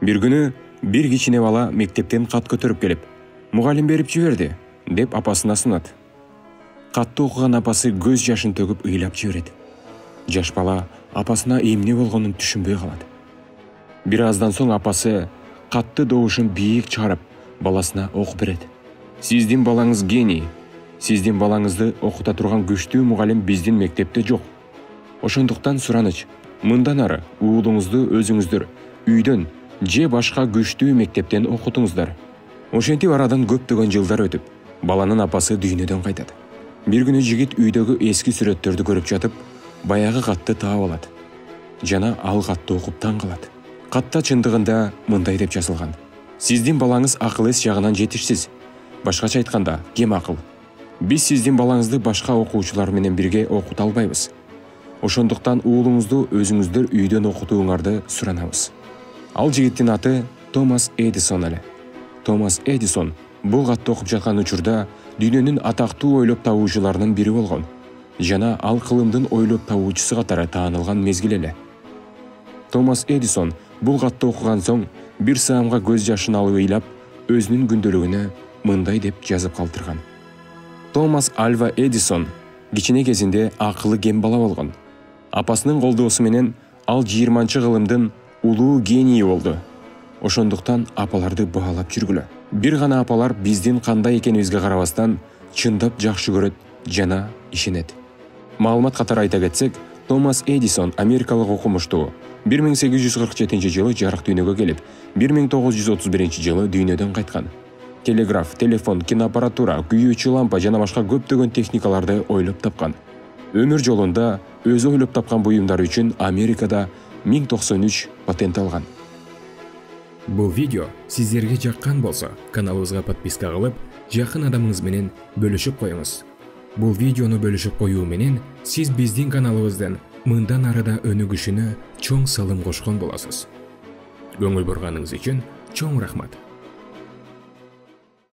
Бир күнү бир кичине бала мектептен кат көтөрүп келип, «Мугалим берип жиберди» деп апасына сынат. Катты окуган апасы көз жашын төгүп ыйлап жиберет. Жаш бала апасына эмне болгонун түшүнбөй калат. Бир аздан соң апасы катты добушун бийик чыгарып, баласына окуп берет. «Сиздин балаңыз гений. Сиздин балаңызды окута турган күчтүү мугалим биздин мектепте жок. Ошондуктан сураныч, мындан ары уулуңузду өзүңүздөр үйдөн же башка күчтүү мектептен окутуңуздар». Ошентип арадан көптөгөн жылдар өтүп, баланын апасы дүйнөдөн кайтат. Бир күнү жигит үйдөгү эски сүрөттөрдү көрүп жатып, баягы катты таап алат. Жана ал катты окуп таң калат. Катта чындыгында мындай деп жазылган: «Сиздин балаңыз акыл эс жагынан жетишсиз. Башкача айтканда, кем акыл. Биз сиздин балаңызды башка окуучулар менен бирге окута албайбыз. Ошондуктан уулуңузду өзүңүздөр үйдөн окутууңарды суранабыз». Ал жигиттин аты Томас Эдисон эле. Томас Эдисон бул катты окуп жаткан учурда дүйнөнүн атактуу ойлоп табуучуларынын бири болгон. Жана ал кылымдын ойлоп табуучусу катары таанылган мезгил эле. Томас Эдисон бул катты окуган соң бир саамга көз жашын алып ыйлап, өзүнүн күндөлүгүнө мындай деп жазып калтырган: «Томас Альва Эдисон кичине кезинде акылы кем бала болгон. Апасынын колдоосу менен ал 20-кылымдын улуу генийи болду. Ошондуктан апаларды баалап жүргүлө. Бир гана апалар биздин кандай экенибизге карабастан чындап жакшы көрөт жана ишенет». Маалымат катары айта кетсек, Томас Эдисон америкалык окумуштуу. 1847 жылы жарык дүйнөгө келип, 1931 жылы дүйнөдөн кайткан. Телеграф, телефон, киноаппаратура, күйүүчү лампа жана башка көптөгөн техникаларды ойлоп тапкан. Өмүр жолунда өзү ойлоп тапкан буюмдары үчүн Америкада 1093 патент алган. Бул видео сиздерге жаккан болсо, каналыбызга подписка кылып, жакын адамыңыз менен бөлүшүп коюңуз. Бул видеону бөлүшүп коюу менен сиз биздин каналыбыздын мындан арада өнүгүшүнө чоң салым кошкон болосуз. Көңүл бурганыңыз үчүн чоң рахмат.